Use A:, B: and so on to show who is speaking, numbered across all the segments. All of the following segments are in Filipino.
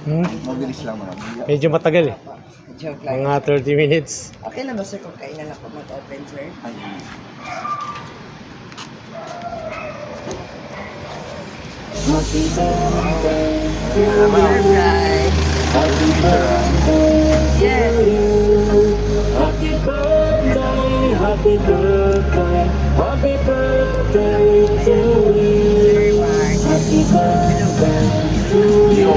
A: Mabilis lang naman.
B: Medyo matagal eh.
C: Joke lang.
B: Mga 30 minutes.
C: Okay lang ba sir kung kailan ako mag-open sir?
A: Ay,
C: Happy birthday to Surprise! Yes!
B: Happy birthday, happy birthday, happy birthday to you. Happy birthday to you.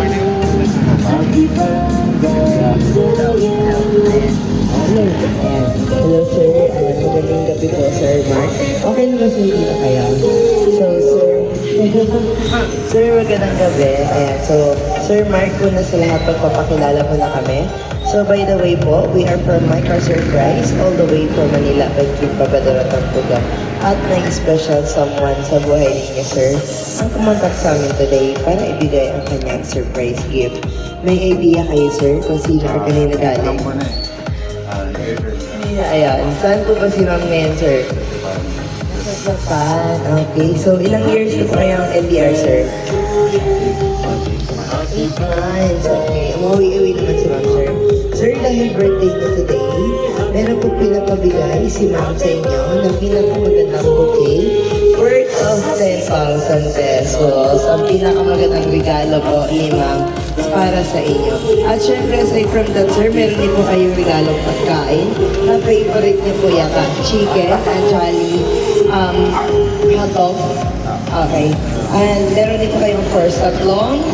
B: Happy birthday to you.
C: Hello sir, magandang gabi po sir Mark. Okay na ba sir dito kaya? So sir magandang gabi. Ayan, so Sir Mark po na sa lahat pagpapakilala po na kami. So by the way po, we are from My Car Surprise all the way from Manila by Kim Papadora Tampuga. At may special someone sa buhay ninyo sir ang kumontak sa amin today para ibigay ang kanyang surprise gift. May idea kayo sir kung sino ka kanina
A: alam
C: galing?
A: ko na eh.
C: Ayan, saan po ba si Ma'am Nen, sir? Sa Japan. Okay, so ilang years po kayong LDR, sir? 8 months. Okay, umuwi-uwi naman si Ma'am, sir. Sir, dahil birthday niyo today, meron po pinapabigay si Ma'am sa inyo na pinakamagandang bouquet worth of 10,000 pesos. Ang pinakamagandang regalo po ni Ma'am para sa inyo. At syempre, aside from that, sir, meron din po kayong regalong pagkain na favorite niyo po yata, chicken and jolly hot dog. Okay. And meron din po kayong of course, tatlong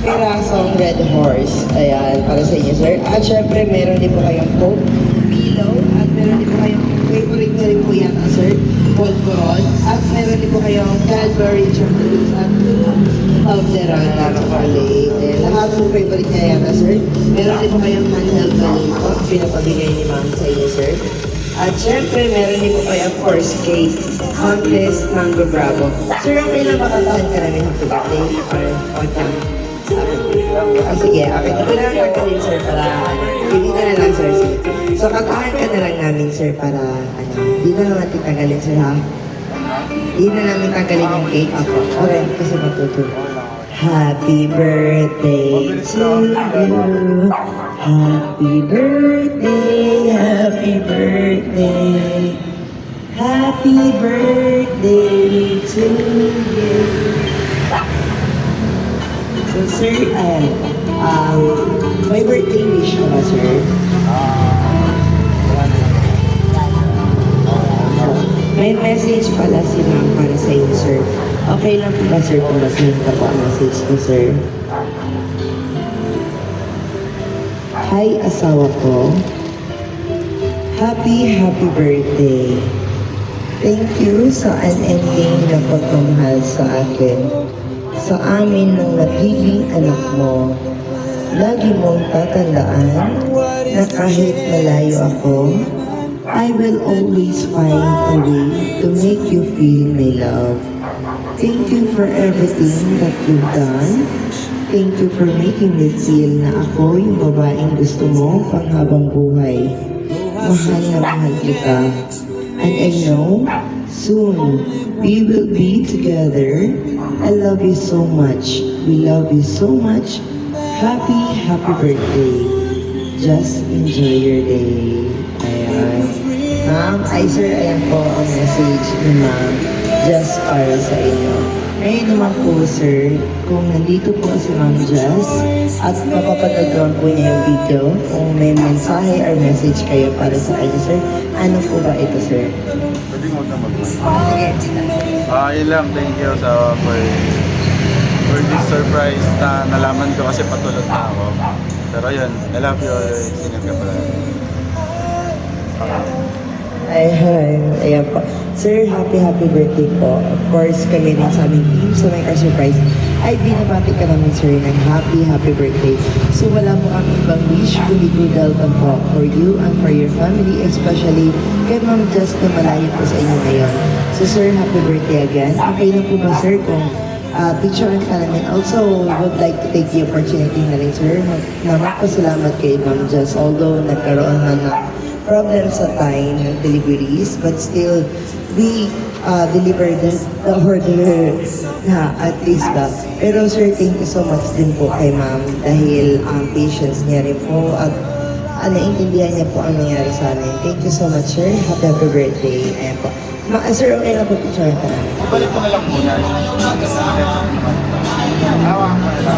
C: pirasong Red Horse. Ayan, para sa inyo, sir. At syempre, meron din po kayong Coke, Pillow, at meron din po kayong favorite niyo rin po yata, sir, Polvoron. At meron din po kayong Cadbury chocolates at Toblerone na chocolate. Lahat po favorite niya yata, sir. Meron din po kayong handheld balloon po, pinapabigay ni ma'am sa inyo, sir. At syempre, meron din po kayo, of course, cake, Countless Mango Bravo. Sir, okay lang makatahan ka namin happy birthday or pagkang? Sige, okay. Ito na lang tagalin, sir, para, hindi na lang, sir. So, katahan ka na lang namin, sir, para, hindi na lang natin tagalin, sir, ha? Hindi na namin tagalin yung cake. Ako, okay, kasi matutuwa. Happy birthday to you. Happy birthday, happy birthday. Happy birthday to you. So sir, may birthday wish ka ba, sir? May message pala si ma'am para sa inyo, sir. Okay lang po ba, sir, kung basahin ka po ang message ko, sir? Hi, asawa ko. Happy birthday. Thank you sa unending na pagmamahal sa akin. Sa amin ng nagiging anak mo. Lagi mong tatandaan na kahit malayo ako, I will always find a way to make you feel my love. Thank you for everything that you've done. Thank you for making me feel na ako yung babaeng gusto mo panghabang buhay. Mahal na mahal kita. And I know, soon, we will be together. I love you so much. We love you so much. Happy birthday. Just enjoy your day. Ayan. Ma'am, sir, ayan po ang message ni ma'am. Just para sa inyo. Ngayon naman po, sir, kung nandito po si Ma'am Jess at mapapanood po niya yung video, kung may mensahe or message kayo para sa kanya, sir, ano po ba ito, sir?
A: Pwede mo na mag-mind.
C: Sige.
A: Yun lang, thank you for this surprise na nalaman ko kasi patulog na ako. Pero yun, I love you always. Ingat ka pala.
C: Ayan po. Sir, happy birthday po. Of course, kami rin sa aming team sa My Car Surprise ay binabati ka namin, sir, ng happy birthday. So, wala mo kami ibang wish, kundi good health po for you and for your family, especially kay Ma'am Jess na malayo po sa inyo ngayon. So, sir, happy birthday again. Okay na po ba, sir, kung picturean ka namin. Also, would like to take the opportunity na rin, sir, na magpasalamat kay Ma'am Jess. Although nagkaroon na ng problem sa time ng deliveries, but still, we deliver the order na at least ba. Pero sir, thank you so much din po kay ma'am dahil patience niya rin po at naiintindihan niya po ang nangyari sa amin. Thank you so much, sir. Happy birthday. Ayan po. Sir, okay lang po picture ka namin.
A: Balik ko na lang muna.